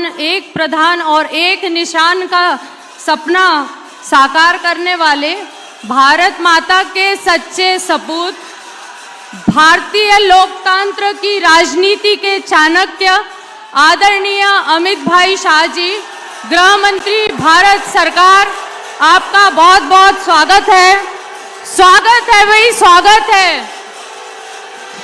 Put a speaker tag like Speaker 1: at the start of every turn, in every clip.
Speaker 1: संविधान एक प्रधान और एक निशान का सपना साकार करने वाले भारत माता के सच्चे सपूत, भारतीय लोकतंत्र की राजनीति के चाणक्य आदरणीय अमित भाई शाह जी, गृह मंत्री भारत सरकार, आपका बहुत बहुत स्वागत है। स्वागत है भाई, स्वागत है।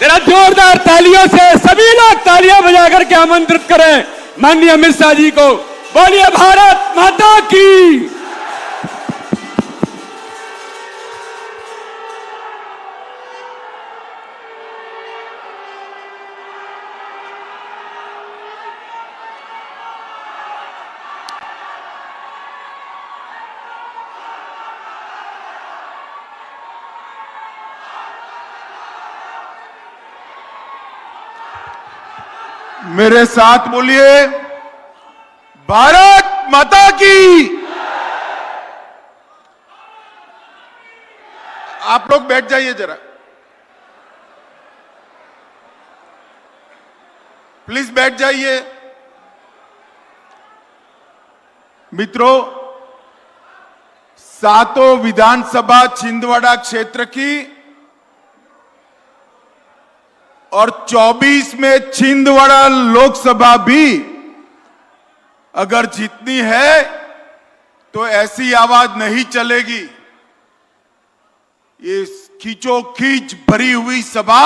Speaker 2: जरा जोरदार तालियों से सभी लोग तालियां बजाकर के आमंत्रित करें माननीय अमित शाह जी को। बोलिए भारत माता की।
Speaker 3: मेरे साथ बोलिए, भारत माता की। आप लोग बैठ जाइए जरा, प्लीज बैठ जाइए। मित्रों, सातों विधानसभा छिंदवाड़ा क्षेत्र की और 24 में छिंदवाड़ा लोकसभा भी अगर जीतनी है तो ऐसी आवाज नहीं चलेगी। ये खींचोखींच भरी हुई सभा,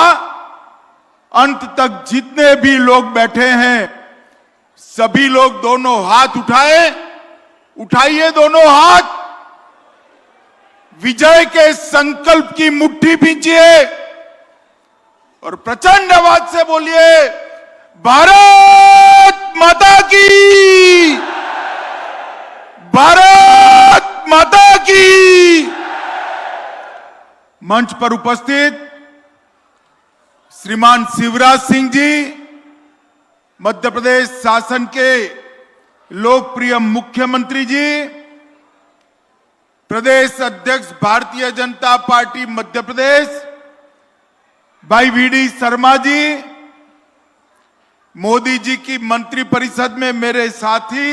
Speaker 3: अंत तक जितने भी लोग बैठे हैं सभी लोग दोनों हाथ उठाइए दोनों हाथ, विजय के संकल्प की मुट्ठी भींचिए और प्रचंड आवाज से बोलिए, भारत माता की, भारत माता की। मंच पर उपस्थित श्रीमान शिवराज सिंह जी, मध्य प्रदेश शासन के लोकप्रिय मुख्यमंत्री जी, प्रदेश अध्यक्ष भारतीय जनता पार्टी मध्य प्रदेश भाई वीडी शर्मा जी, मोदी जी की मंत्रिपरिषद में मेरे साथी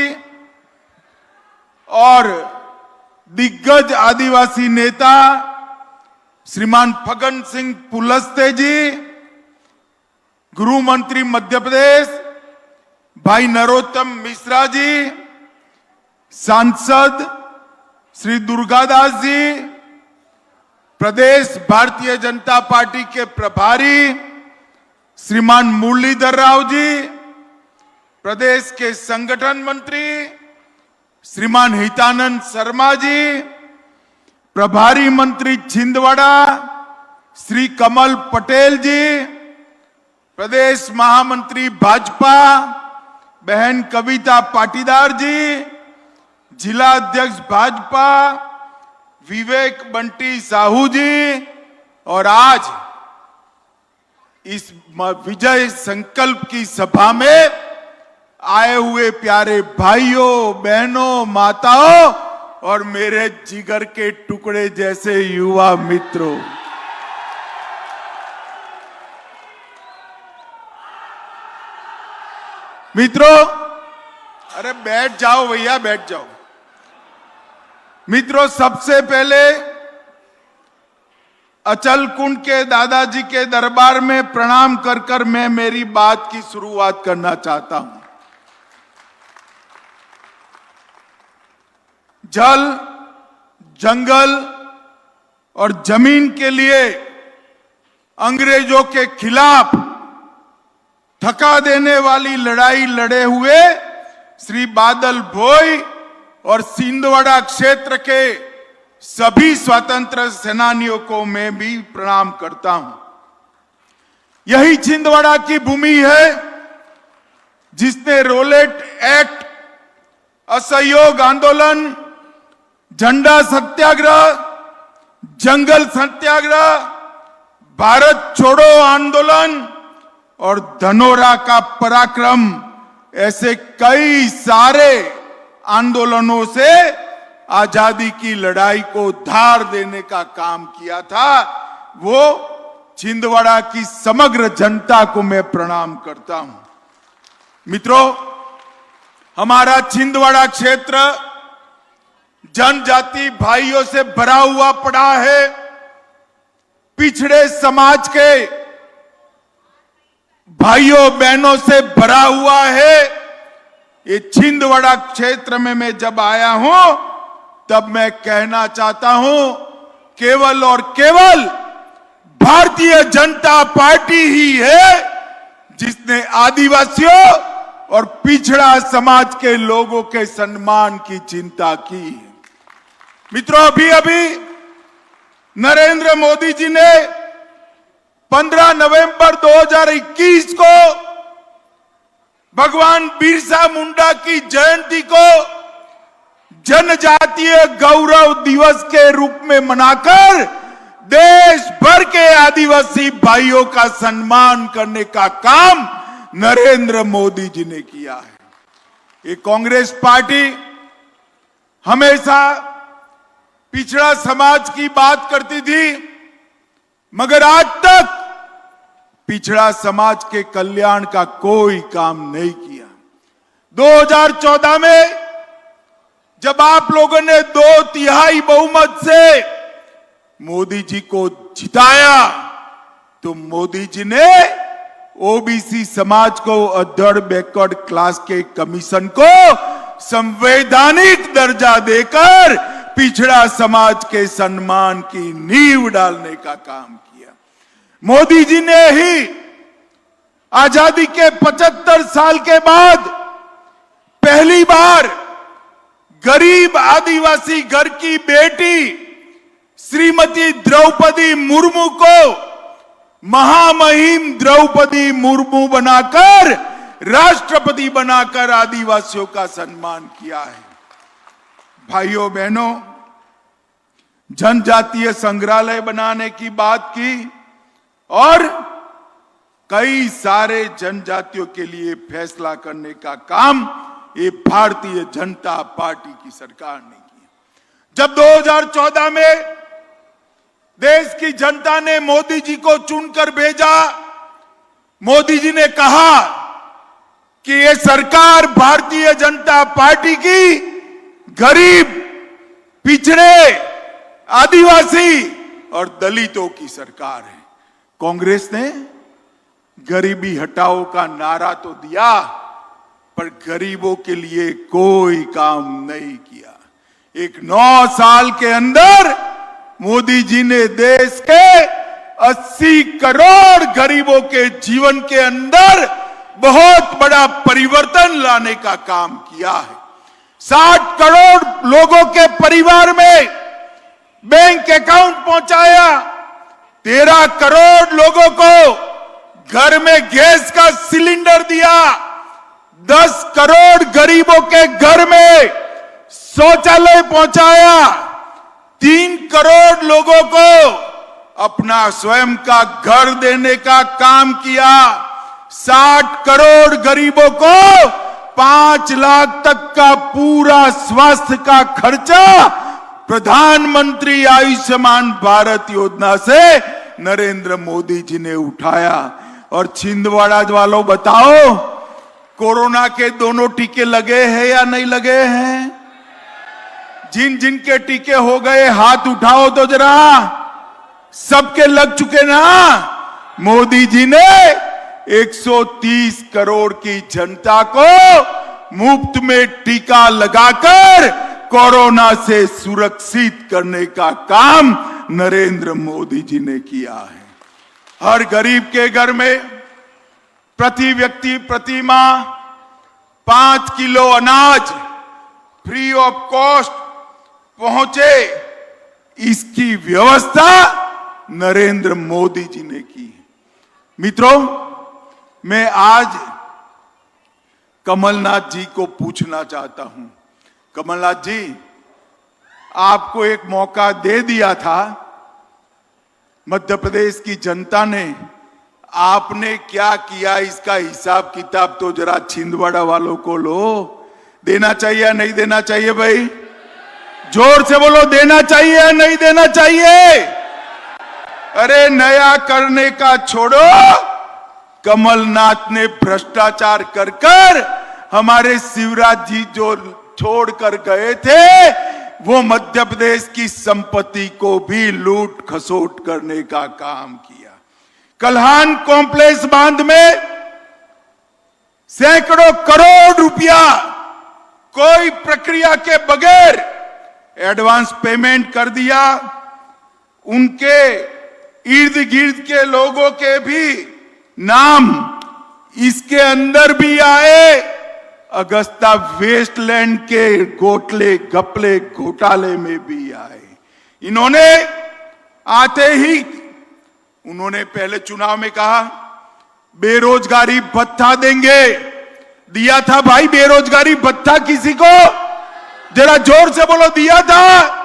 Speaker 3: और दिग्गज आदिवासी नेता श्रीमान फग्गन सिंह कुलस्ते जी, गृह मंत्री मध्य प्रदेश भाई नरोत्तम मिश्रा जी, सांसद श्री दुर्गादास जी, प्रदेश भारतीय जनता पार्टी के प्रभारी श्रीमान मुरलीधर राव जी, प्रदेश के संगठन मंत्री श्रीमान हितानंद शर्मा जी, प्रभारी मंत्री छिंदवाड़ा श्री कमल पटेल जी, प्रदेश महामंत्री भाजपा बहन कविता पाटीदार जी, जिला अध्यक्ष भाजपा विवेक बंटी साहू जी, और आज इस विजय संकल्प की सभा में आए हुए प्यारे भाइयों बहनों माताओं और मेरे जिगर के टुकड़े जैसे युवा मित्रों, अरे बैठ जाओ भैया, बैठ जाओ। मित्रों, सबसे पहले अचल कुंड के दादाजी के दरबार में प्रणाम कर कर मैं मेरी बात की शुरुआत करना चाहता हूं। जल, जंगल और जमीन के लिए अंग्रेजों के खिलाफ थका देने वाली लड़ाई लड़े हुए श्री बादल भोई और छिंदवाड़ा क्षेत्र के सभी स्वतंत्र सेनानियों को मैं भी प्रणाम करता हूं। यही छिंदवाड़ा की भूमि है जिसने रोलेट एक्ट, असहयोग आंदोलन, झंडा सत्याग्रह, जंगल सत्याग्रह, भारत छोड़ो आंदोलन और धनोरा का पराक्रम, ऐसे कई सारे आंदोलनों से आजादी की लड़ाई को धार देने का काम किया था। वो छिंदवाड़ा की समग्र जनता को मैं प्रणाम करता हूं। मित्रों, हमारा छिंदवाड़ा क्षेत्र जनजाति भाइयों से भरा हुआ पड़ा है। पिछड़े समाज के भाइयों बहनों से भरा हुआ है। ये छिंदवाड़ा क्षेत्र में मैं जब आया हूं तब मैं कहना चाहता हूं, केवल और केवल भारतीय जनता पार्टी ही है जिसने आदिवासियों और पिछड़ा समाज के लोगों के सम्मान की चिंता की है। मित्रों, अभी अभी नरेंद्र मोदी जी ने 15 नवंबर 2021 को भगवान बिरसा मुंडा की जयंती को जनजातीय गौरव दिवस के रूप में मनाकर देश भर के आदिवासी भाइयों का सम्मान करने का काम नरेंद्र मोदी जी ने किया है। ये कांग्रेस पार्टी हमेशा पिछड़ा समाज की बात करती थी, मगर आज तक पिछड़ा समाज के कल्याण का कोई काम नहीं किया। 2014 में जब आप लोगों ने 2/3 बहुमत से मोदी जी को जिताया तो मोदी जी ने ओबीसी समाज को अदर बैकवर्ड क्लास के कमीशन को संवैधानिक दर्जा देकर पिछड़ा समाज के सम्मान की नींव डालने का काम किया। मोदी जी ने ही आजादी के 75 साल के बाद पहली बार गरीब आदिवासी घर की बेटी श्रीमती द्रौपदी मुर्मू को महामहिम द्रौपदी मुर्मू बनाकर राष्ट्रपति बनाकर आदिवासियों का सम्मान किया है। भाइयों बहनों, जनजातीय संग्रहालय बनाने की बात की और कई सारे जनजातियों के लिए फैसला करने का काम ये भारतीय जनता पार्टी की सरकार ने किया। जब 2014 में देश की जनता ने मोदी जी को चुनकर भेजा, मोदी जी ने कहा कि ये सरकार भारतीय जनता पार्टी की गरीब, पिछड़े, आदिवासी और दलितों की सरकार है। कांग्रेस ने गरीबी हटाओ का नारा तो दिया, पर गरीबों के लिए कोई काम नहीं किया। एक 9 साल के अंदर मोदी जी ने देश के 80 करोड़ गरीबों के जीवन के अंदर बहुत बड़ा परिवर्तन लाने का काम किया है। 60 करोड़ लोगों के परिवार में बैंक अकाउंट पहुंचाया। 13 करोड़ लोगों को घर में गैस का सिलेंडर दिया। 10 करोड़ गरीबों के घर में शौचालय पहुंचाया। 3 करोड़ लोगों को अपना स्वयं का घर देने का काम किया। 60 करोड़ गरीबों को 5 लाख तक का पूरा स्वास्थ्य का खर्चा प्रधानमंत्री आयुष्मान भारत योजना से नरेंद्र मोदी जी ने उठाया। और छिंदवाड़ा वालों बताओ, कोरोना के दोनों टीके लगे हैं या नहीं लगे हैं? जिन जिन के टीके हो गए हाथ उठाओ तो जरा। सबके लग चुके ना? मोदी जी ने 130 करोड़ की जनता को मुफ्त में टीका लगाकर कोरोना से सुरक्षित करने का काम नरेंद्र मोदी जी ने किया है। हर गरीब के घर में प्रति व्यक्ति प्रति माह 5 किलो अनाज फ्री ऑफ कॉस्ट पहुंचे, इसकी व्यवस्था नरेंद्र मोदी जी ने की। मित्रों, मैं आज कमलनाथ जी को पूछना चाहता हूं। कमलनाथ जी, आपको एक मौका दे दिया था मध्य प्रदेश की जनता ने, आपने क्या किया इसका हिसाब किताब तो जरा छिंदवाड़ा वालों को लो। देना चाहिए या नहीं देना चाहिए? भाई जोर से बोलो, देना चाहिए या नहीं देना चाहिए? अरे नया करने का छोड़ो, कमलनाथ ने भ्रष्टाचार कर कर हमारे शिवराज जी जो छोड़कर गए थे वो मध्य प्रदेश की संपत्ति को भी लूट खसोट करने का काम किया। कल्हान कॉम्प्लेक्स बांध में सैकड़ों करोड़ रुपया कोई प्रक्रिया के बगैर एडवांस पेमेंट कर दिया। उनके इर्द गिर्द के लोगों के भी नाम इसके अंदर भी आए। अगस्ता वेस्टलैंड के गोटले गपले घोटाले में भी आए। इन्होंने आते ही उन्होंने पहले चुनाव में कहा बेरोजगारी भत्ता देंगे। दिया था भाई बेरोजगारी भत्ता किसी को? जरा जोर से बोलो, दिया था?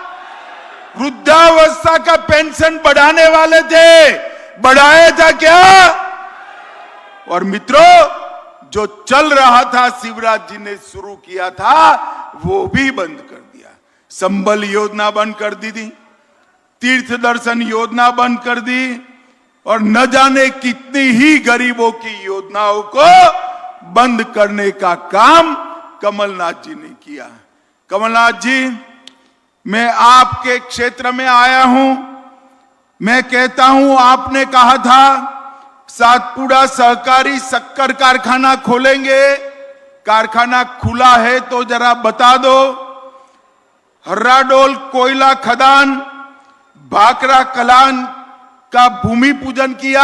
Speaker 3: वृद्धावस्था का पेंशन बढ़ाने वाले थे, बढ़ाया था क्या? और मित्रों, जो चल रहा था शिवराज जी ने शुरू किया था वो भी बंद कर दिया। संबल योजना बंद कर दी थी, तीर्थ दर्शन योजना बंद कर दी और न जाने कितनी ही गरीबों की योजनाओं को बंद करने का काम कमलनाथ जी ने किया। कमलनाथ जी, मैं आपके क्षेत्र में आया हूं। मैं कहता हूं, आपने कहा था सातपुड़ा सहकारी शक्कर कारखाना खोलेंगे। कारखाना खुला है तो जरा बता दो। हर्राडोल कोयला खदान, भाकरा कलान का भूमि पूजन किया,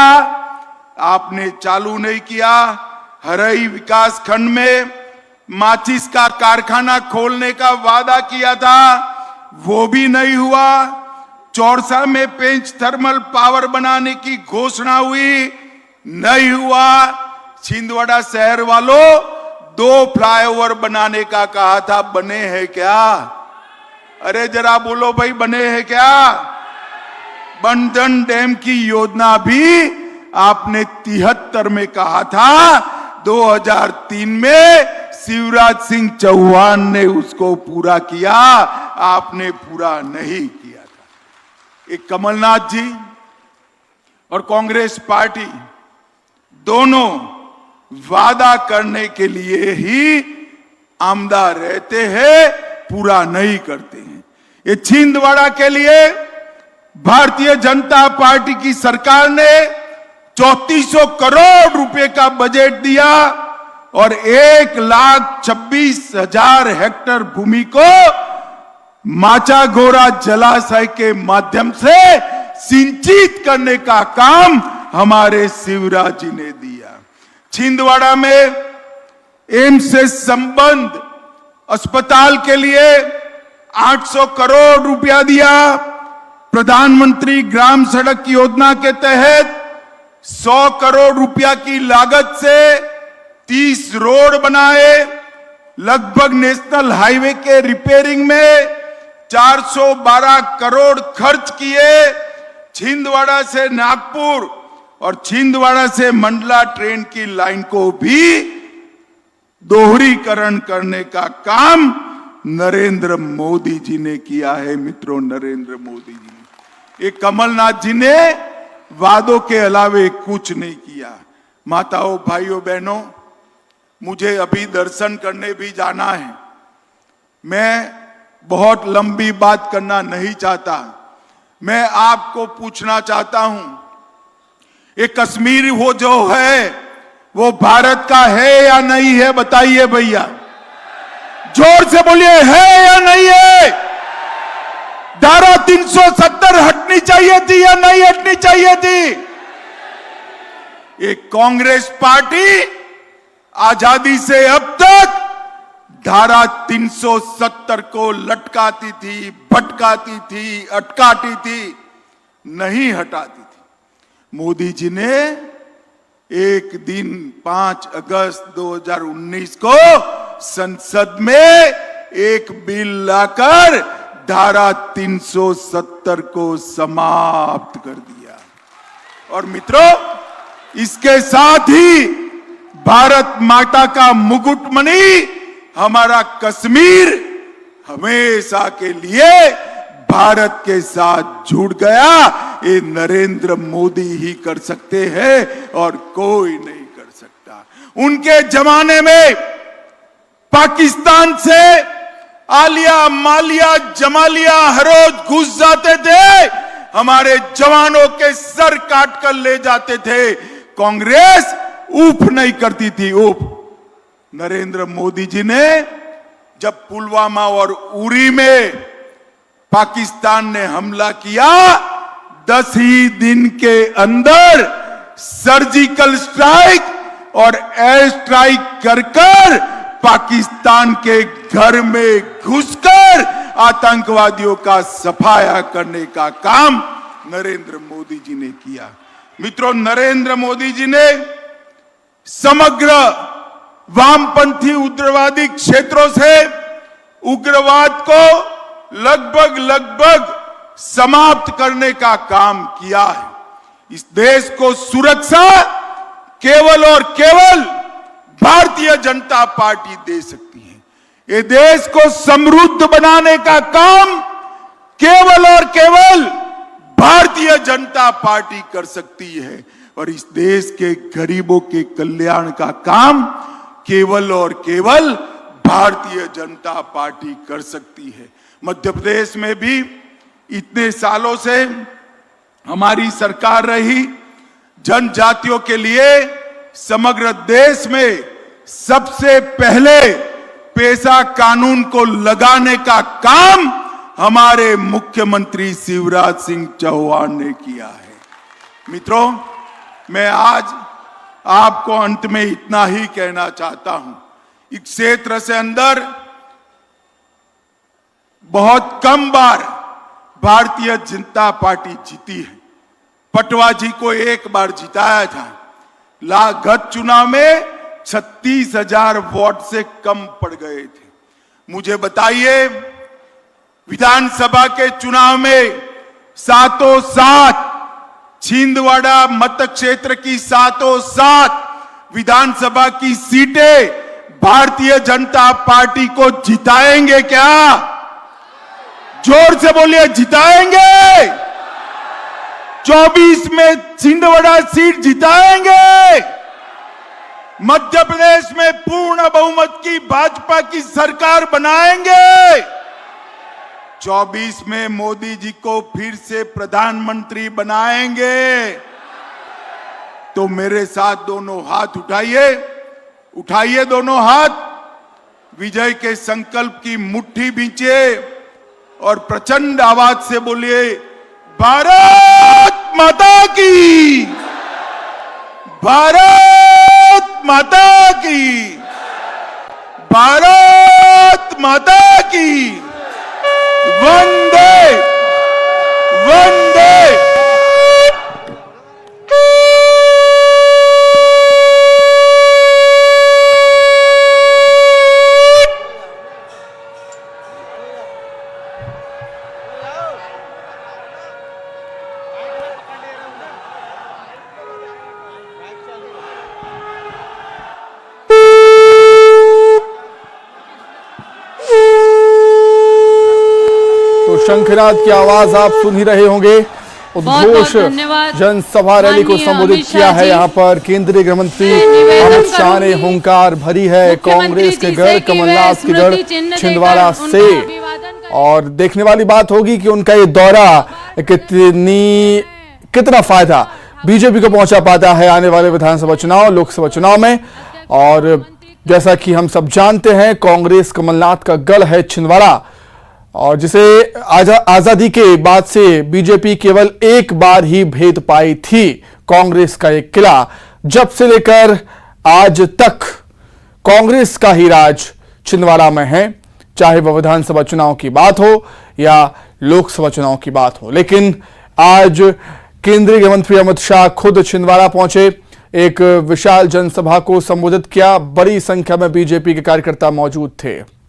Speaker 3: आपने चालू नहीं किया। हरई विकास खंड में माचिस का कारखाना खोलने का वादा किया था, वो भी नहीं हुआ। चौरसा में पेंच थर्मल पावर बनाने की घोषणा हुई, नहीं हुआ। छिंदवाड़ा शहर वालों 2 फ्लाईओवर बनाने का कहा था, बने हैं क्या? अरे जरा बोलो भाई, बने हैं क्या? बंधन डैम की योजना भी आपने 73 में कहा था, 2003 में शिवराज सिंह चौहान ने उसको पूरा किया, आपने पूरा नहीं किया था। एक कमलनाथ जी और कांग्रेस पार्टी दोनों वादा करने के लिए ही आमदा रहते हैं, पूरा नहीं करते हैं। ये छिंदवाड़ा के लिए भारतीय जनता पार्टी की सरकार ने 3400 करोड़ रुपए का बजट दिया और 1,26,000 हेक्टेयर भूमि को माचागोरा जलाशय के माध्यम से सिंचित करने का काम हमारे शिवराज जी ने दिया। छिंदवाड़ा में एम्स से संबंध अस्पताल के लिए 800 करोड़ रुपया दिया। प्रधानमंत्री ग्राम सड़क योजना के तहत 100 करोड़ रुपया की लागत से 30 रोड बनाए। लगभग नेशनल हाईवे के रिपेयरिंग में 412 करोड़ खर्च किए। छिंदवाड़ा से नागपुर और छिंदवाड़ा से मंडला ट्रेन की लाइन को भी दोहरीकरण करने का काम नरेंद्र मोदी जी ने किया है। मित्रों, नरेंद्र मोदी जी ने, ये कमलनाथ जी ने वादों के अलावे कुछ नहीं किया। माताओं, भाइयों, बहनों, मुझे अभी दर्शन करने भी जाना है। मैं बहुत लंबी बात करना नहीं चाहता। मैं आपको पूछना चाहता हूं, ये कश्मीर वो जो है वो भारत का है या नहीं है? बताइए भैया, जोर से बोलिए, है या नहीं है? धारा 370 हटनी चाहिए थी या नहीं हटनी चाहिए थी? ये कांग्रेस पार्टी आजादी से अब तक धारा 370 को लटकाती थी, भटकाती थी, अटकाती थी, नहीं हटाती थी। मोदी जी ने एक दिन 5 अगस्त 2019 को संसद में एक बिल लाकर धारा 370 को समाप्त कर दिया। और मित्रों, इसके साथ ही भारत माता का मुकुटमणि हमारा कश्मीर हमेशा के लिए भारत के साथ जुड़ गया। ये नरेंद्र मोदी ही कर सकते हैं और कोई नहीं कर सकता। उनके जमाने में पाकिस्तान से आलिया, मालिया, जमालिया हर रोज घुस जाते थे, हमारे जवानों के सर काट कर ले जाते थे। कांग्रेस ऊफ नहीं करती थी, ऊफ। नरेंद्र मोदी जी ने जब पुलवामा और उरी में पाकिस्तान ने हमला किया, 10 ही दिन के अंदर सर्जिकल स्ट्राइक और एयर स्ट्राइक कर पाकिस्तान के घर में घुसकर आतंकवादियों का सफाया करने का काम नरेंद्र मोदी जी ने किया। मित्रों, नरेंद्र मोदी जी ने समग्र वामपंथी उग्रवादी क्षेत्रों से उग्रवाद को लगभग समाप्त करने का काम किया है। इस देश को सुरक्षा केवल और केवल भारतीय जनता पार्टी दे सकती है। ये देश को समृद्ध बनाने का काम केवल और केवल भारतीय जनता पार्टी कर सकती है, और इस देश के गरीबों के कल्याण का काम केवल और केवल भारतीय जनता पार्टी कर सकती है। मध्य प्रदेश में भी इतने सालों से हमारी सरकार रही। जनजातियों के लिए समग्र देश में सबसे पहले पेशा कानून को लगाने का काम हमारे मुख्यमंत्री शिवराज सिंह चौहान ने किया है। मित्रों, मैं आज आपको अंत में इतना ही कहना चाहता हूं, इस क्षेत्र से अंदर बहुत कम बार भारतीय जनता पार्टी जीती है। पटवा जी को एक बार जिताया था। गत चुनाव में 36,000 वोट से कम पड़ गए थे। मुझे बताइए, विधानसभा के चुनाव में 7 छिंदवाड़ा मत क्षेत्र की 7 विधानसभा की सीटें भारतीय जनता पार्टी को जिताएंगे क्या? जोर से बोलिए, जिताएंगे। 24 में छिंदवाड़ा सीट जिताएंगे। मध्य प्रदेश में पूर्ण बहुमत की भाजपा की सरकार बनाएंगे। 24 में मोदी जी को फिर से प्रधानमंत्री बनाएंगे। तो मेरे साथ दोनों हाथ उठाइए दोनों हाथ, विजय के संकल्प की मुट्ठी भींचिए और प्रचंड आवाज से बोलिए, भारत माता की, भारत माता की, भारत माता की। वंदे वंदे।
Speaker 4: शंखनाद की आवाज आप सुन ही रहे होंगे। उद्घोष जनसभा रैली को संबोधित किया है। यहाँ पर केंद्रीय गृह मंत्री अमित शाह ने हुंकार भरी है कांग्रेस के गढ़, कमलनाथ के गढ़ छिंदवाड़ा से। और देखने वाली बात होगी कि उनका ये दौरा कितना फायदा बीजेपी को पहुंचा पाता है आने वाले विधानसभा चुनाव, लोकसभा चुनाव में। और जैसा कि हम सब जानते हैं, कांग्रेस कमलनाथ का गढ़ है छिंदवाड़ा, और जिसे आजादी के बाद से बीजेपी केवल एक बार ही भेद पाई थी। कांग्रेस का एक किला, जब से लेकर आज तक कांग्रेस का ही राज छिंदवाड़ा में है, चाहे वह विधानसभा चुनाव की बात हो या लोकसभा चुनाव की बात हो। लेकिन आज केंद्रीय गृह मंत्री अमित शाह खुद छिंदवाड़ा पहुंचे, एक विशाल जनसभा को संबोधित किया। बड़ी संख्या में बीजेपी के कार्यकर्ता मौजूद थे।